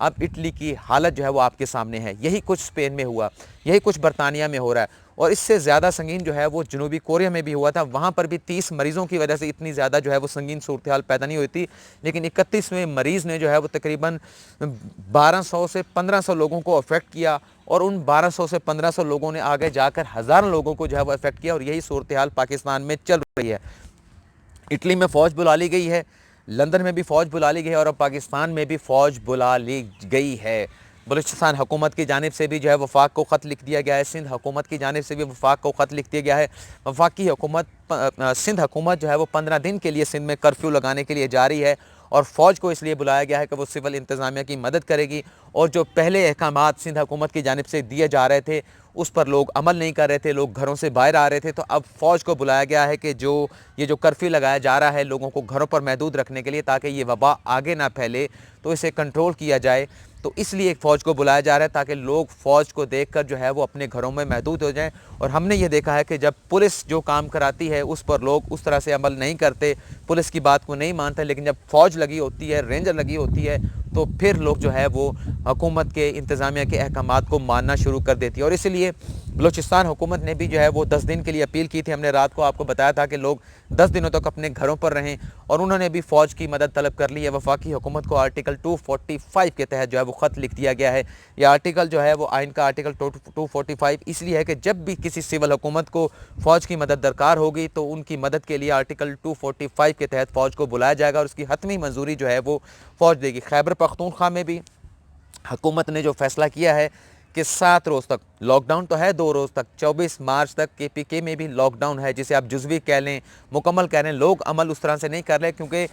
اب اٹلی کی حالت جو ہے وہ آپ کے سامنے ہے. یہی کچھ اسپین میں ہوا, یہی کچھ برطانیہ میں ہو رہا ہے, اور اس سے زیادہ سنگین جو ہے وہ جنوبی کوریا میں بھی ہوا تھا. وہاں پر بھی 30 مریضوں کی وجہ سے اتنی زیادہ جو ہے وہ سنگین صورتحال پیدا نہیں ہوئی تھی, لیکن 31ویں مریض نے جو ہے وہ تقریباً 1200 سے 1500 لوگوں کو افیکٹ کیا, اور ان 1200 سے 1500 لوگوں نے آگے جا کر ہزاروں لوگوں کو جو ہے وہ افیکٹ کیا, اور یہی صورتحال پاکستان میں چل رہی ہے. اٹلی میں فوج بلا لی گئی ہے, لندن میں بھی فوج بلا لی گئی ہے, اور اب پاکستان میں بھی فوج بلا لی گئی ہے. بلوچستان حکومت کی جانب سے بھی جو ہے وفاق کو خط لکھ دیا گیا ہے, سندھ حکومت کی جانب سے بھی وفاق کو خط لکھ دیا گیا ہے. وفاقی حکومت سندھ حکومت جو ہے وہ 15 دن کے لیے سندھ میں کرفیو لگانے کے لیے جا رہی ہے, اور فوج کو اس لیے بلایا گیا ہے کہ وہ سول انتظامیہ کی مدد کرے گی, اور جو پہلے احکامات سندھ حکومت کی جانب سے دیے جا رہے تھے اس پر لوگ عمل نہیں کر رہے تھے, لوگ گھروں سے باہر آ رہے تھے, تو اب فوج کو بلایا گیا ہے کہ یہ جو کرفیو لگایا جا رہا ہے لوگوں کو گھروں پر محدود رکھنے کے لیے تاکہ یہ وبا آگے نہ پھیلے, تو اسے کنٹرول کیا جائے. تو اس لیے ایک فوج کو بلایا جا رہا ہے تاکہ لوگ فوج کو دیکھ کر جو ہے وہ اپنے گھروں میں محدود ہو جائیں. اور ہم نے یہ دیکھا ہے کہ جب پولیس جو کام کراتی ہے اس پر لوگ اس طرح سے عمل نہیں کرتے, پولیس کی بات کو نہیں مانتے, لیکن جب فوج لگی ہوتی ہے, رینجر لگی ہوتی ہے, تو پھر لوگ جو ہے وہ حکومت کے انتظامیہ کے احکامات کو ماننا شروع کر دیتی ہے. اور اسی لیے بلوچستان حکومت نے بھی جو ہے وہ 10 دن کے لیے اپیل کی تھی. ہم نے رات کو آپ کو بتایا تھا کہ لوگ 10 دنوں تک اپنے گھروں پر رہیں, اور انہوں نے بھی فوج کی مدد طلب کر لی ہے. وفاقی حکومت کو آرٹیکل 245 کے تحت جو ہے وہ خط لکھ دیا گیا ہے. یہ آرٹیکل جو ہے وہ آئین کا آرٹیکل 245 اس لیے ہے کہ جب بھی کسی سول حکومت کو فوج کی مدد درکار ہوگی تو ان کی مدد کے لیے آرٹیکل 245 کے تحت فوج کو بلایا جائے گا, اور اس کی حتمی منظوری جو ہے وہ فوج دے گی. خیبر پختونخوا میں بھی حکومت نے جو فیصلہ کیا ہے کہ 7 روز تک لاک ڈاؤن تو ہے, 2 روز تک 24 مارچ تک کے پی کے میں بھی لاک ڈاؤن ہے, جسے آپ جزوی کہہ لیں, مکمل کہہ لیں. لوگ عمل اس طرح سے نہیں کر رہے کیونکہ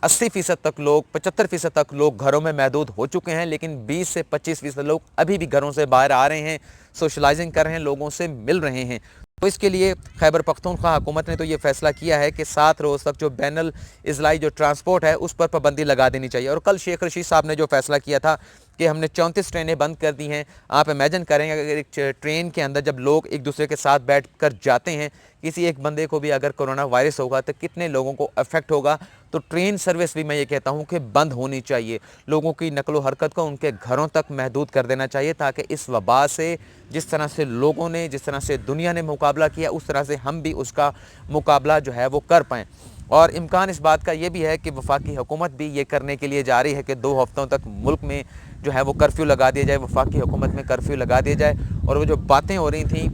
80% تک لوگ 75% تک لوگ گھروں میں محدود ہو چکے ہیں, لیکن 20 سے 25% لوگ ابھی بھی گھروں سے باہر آ رہے ہیں, سوشلائزنگ کر رہے ہیں, لوگوں سے مل رہے ہیں. تو اس کے لیے خیبر پختونخوا حکومت نے تو یہ فیصلہ کیا ہے کہ 7 روز تک جو بین الاضلاعی جو ٹرانسپورٹ ہے اس پر پابندی لگا دینی چاہیے. اور کل شیخ رشید صاحب نے جو فیصلہ کیا تھا کہ ہم نے 34 ٹرینیں بند کر دی ہیں. آپ امیجن کریں اگر ایک ٹرین کے اندر جب لوگ ایک دوسرے کے ساتھ بیٹھ کر جاتے ہیں, کسی ایک بندے کو بھی اگر کرونا وائرس ہوگا تو کتنے لوگوں کو افیکٹ ہوگا. تو ٹرین سروس بھی میں یہ کہتا ہوں کہ بند ہونی چاہیے. لوگوں کی نقل و حرکت کو ان کے گھروں تک محدود کر دینا چاہیے تاکہ اس وبا سے جس طرح سے لوگوں نے, جس طرح سے دنیا نے مقابلہ کیا, اس طرح سے ہم بھی اس کا مقابلہ جو ہے وہ کر پائیں. اور امکان اس بات کا یہ بھی ہے کہ وفاقی حکومت بھی یہ کرنے کے لیے جا رہی ہے کہ 2 ہفتوں تک ملک میں جو ہے وہ کرفیو لگا دیا جائے, وفاقی حکومت میں کرفیو لگا دیا جائے. اور وہ جو باتیں ہو رہی تھیں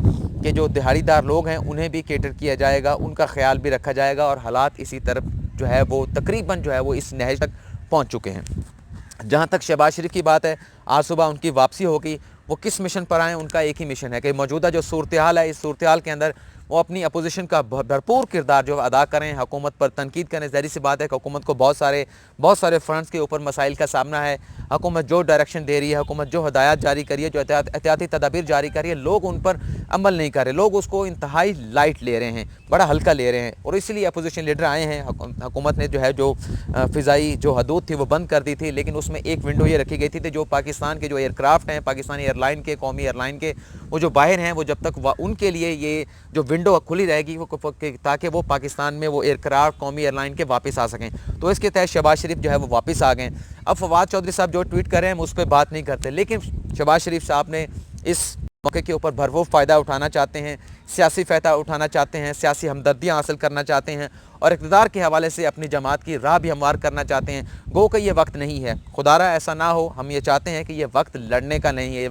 کہ جو دہاڑی دار لوگ ہیں انہیں بھی کیٹر کیا جائے گا, ان کا خیال بھی رکھا جائے گا, اور حالات اسی طرف جو ہے وہ تقریباً جو ہے وہ اس نہج تک پہنچ چکے ہیں. جہاں تک شہباز شریف کی بات ہے, آج صبح ان کی واپسی ہوگی. وہ کس مشن پر آئیں, ان کا ایک ہی مشن ہے کہ موجودہ جو صورتحال ہے اس صورتحال کے اندر وہ اپنی اپوزیشن کا بھرپور کردار جو ادا کریں, حکومت پر تنقید کریں. ظاہر سی بات ہے کہ حکومت کو بہت سارے فرنٹس کے اوپر مسائل کا سامنا ہے. حکومت جو ڈائریکشن دے رہی ہے, حکومت جو ہدایات جاری کری ہے, جو احتیاطی تدابیر جاری کر رہی ہے, لوگ ان پر عمل نہیں کر رہے. لوگ اس کو انتہائی لائٹ لے رہے ہیں, بڑا ہلکا لے رہے ہیں, اور اسی لیے اپوزیشن لیڈر آئے ہیں. حکومت نے جو ہے جو فضائی جو حدود تھی وہ بند کر دی تھی, لیکن اس میں ایک ونڈو یہ رکھی گئی تھی کہ جو پاکستان کے جو ایئر کرافٹ ہیں, پاکستانی ایئر لائن کے, قومی ایئر لائن کے, وہ جو باہر ہیں, وہ جب تک ان کے لیے یہ جو ونڈو کھلی رہے گی تاکہ وہ پاکستان میں وہ ایئر کرافٹ قومی ایئر لائن کے واپس آ سکیں. تو اس کے تحت شہباز شریف جو ہے وہ واپس آ گئے. اب فواد چودھری صاحب جو ٹویٹ کر رہے ہیں ہم اس پہ بات نہیں کرتے, لیکن شہباز شریف صاحب نے اس موقع کے اوپر بھرپور فائدہ اٹھانا چاہتے ہیں, سیاسی فائدہ اٹھانا چاہتے ہیں, سیاسی ہمدردیاں حاصل کرنا چاہتے ہیں, اور اقتدار کے حوالے سے اپنی جماعت کی راہ بھی ہموار کرنا چاہتے ہیں. گو کہ یہ وقت نہیں ہے, خدا را ایسا نہ ہو. ہم یہ چاہتے ہیں کہ یہ وقت لڑنے کا نہیں ہے, یہ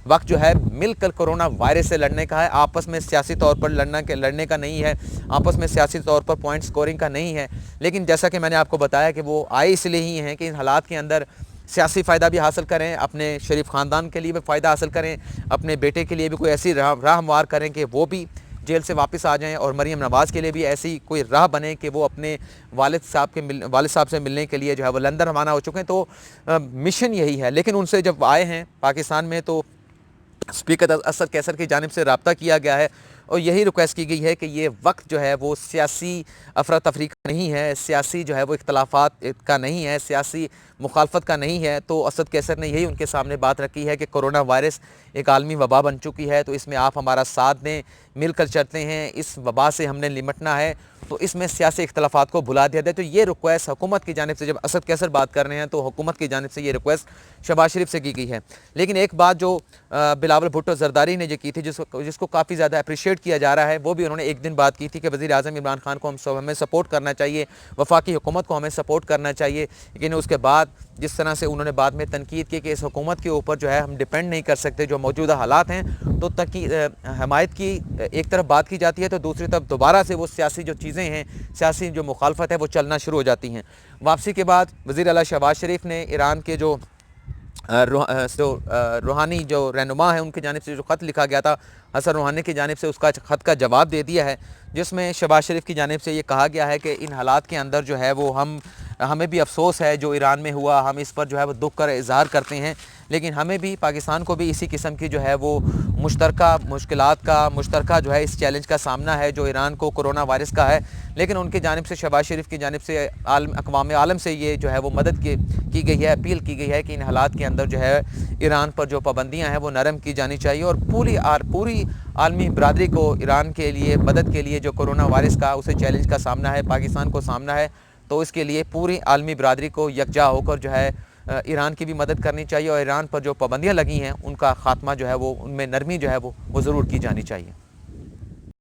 وقت جو ہے مل کر کرونا وائرس سے لڑنے کا ہے, آپس میں سیاسی طور پر لڑنے کا نہیں ہے, آپس میں سیاسی طور پر پوائنٹ سکورنگ کا نہیں ہے. لیکن جیسا کہ میں نے آپ کو بتایا کہ وہ آئے اس لیے ہی ہیں کہ ان حالات کے اندر سیاسی فائدہ بھی حاصل کریں, اپنے شریف خاندان کے لیے بھی فائدہ حاصل کریں, اپنے بیٹے کے لیے بھی کوئی ایسی راہ ہموار کریں کہ وہ بھی جیل سے واپس آ جائیں, اور مریم نواز کے لیے بھی ایسی کوئی راہ بنے کہ وہ اپنے والد صاحب سے ملنے کے لیے جو ہے وہ لندن روانہ ہو چکے ہیں. تو مشن یہی ہے. لیکن ان سے جب آئے ہیں پاکستان میں تو اسپیکر اسد کیسر کی جانب سے رابطہ کیا گیا ہے, اور یہی ریکویسٹ کی گئی ہے کہ یہ وقت جو ہے وہ سیاسی افراتفری کا نہیں ہے, سیاسی جو ہے وہ اختلافات کا نہیں ہے, سیاسی مخالفت کا نہیں ہے، تو اسد قیصر نے یہی ان کے سامنے بات رکھی ہے کہ کرونا وائرس ایک عالمی وبا بن چکی ہے، تو اس میں آپ ہمارا ساتھ دیں، مل کر چلتے ہیں، اس وبا سے ہم نے نمٹنا ہے، تو اس میں سیاسی اختلافات کو بھلا دیا جائے۔ تو یہ ریکویسٹ حکومت کی جانب سے، جب اسد قیصر بات کر رہے ہیں تو حکومت کی جانب سے یہ ریکویسٹ شہباز شریف سے کی گئی ہے۔ لیکن ایک بات جو بلاول بھٹو زرداری نے جو کی تھی، جس کو کافی زیادہ اپریشیٹ کیا جا رہا ہے، وہ بھی انہوں نے ایک دن بات کی تھی کہ وزیر اعظم عمران خان کو ہمیں سپورٹ کرنا چاہیے، وفاقی حکومت کو ہمیں سپورٹ کرنا چاہیے۔ لیکن اس کے بعد جس طرح سے انہوں نے بعد میں تنقید کی کہ اس حکومت کے اوپر جو ہے ہم ڈیپینڈ نہیں کر سکتے، جو موجودہ حالات ہیں، تو حمایت کی ایک طرف بات کی جاتی ہے تو دوسری طرف دوبارہ سے وہ سیاسی جو چیزیں ہیں، سیاسی جو مخالفت ہے وہ چلنا شروع ہو جاتی ہیں۔ واپسی کے بعد وزیر اعلیٰ شہباز شریف نے ایران کے جو روحانی جو رہنما ہیں ان کی جانب سے جو خط لکھا گیا تھا حسن روحانی کی جانب سے، اس کا خط کا جواب دے دیا ہے، جس میں شہباز شریف کی جانب سے یہ کہا گیا ہے کہ ان حالات کے اندر جو ہے وہ ہمیں بھی افسوس ہے جو ایران میں ہوا، ہم اس پر جو ہے وہ دکھ کا اظہار کرتے ہیں، لیکن ہمیں بھی، پاکستان کو بھی اسی قسم کی جو ہے وہ مشترکہ مشکلات کا مشترکہ جو ہے اس چیلنج کا سامنا ہے جو ایران کو کرونا وائرس کا ہے۔ لیکن ان کی جانب سے، شہباز شریف کی جانب سے اقوام عالم سے یہ جو ہے وہ مدد کی گئی ہے، اپیل کی گئی ہے کہ ان حالات کے اندر جو ہے ایران پر جو پابندیاں ہیں وہ نرم کی جانی چاہیے، اور پوری عالمی برادری کو ایران کے لیے مدد کے لیے جو کرونا وائرس کا اسے چیلنج کا سامنا ہے، پاکستان کو سامنا ہے، تو اس کے لیے پوری عالمی برادری کو یکجا ہو کر جو ہے ایران کی بھی مدد کرنی چاہیے، اور ایران پر جو پابندیاں لگی ہیں ان کا خاتمہ جو ہے وہ، ان میں نرمی جو ہے وہ ضرور کی جانی چاہیے۔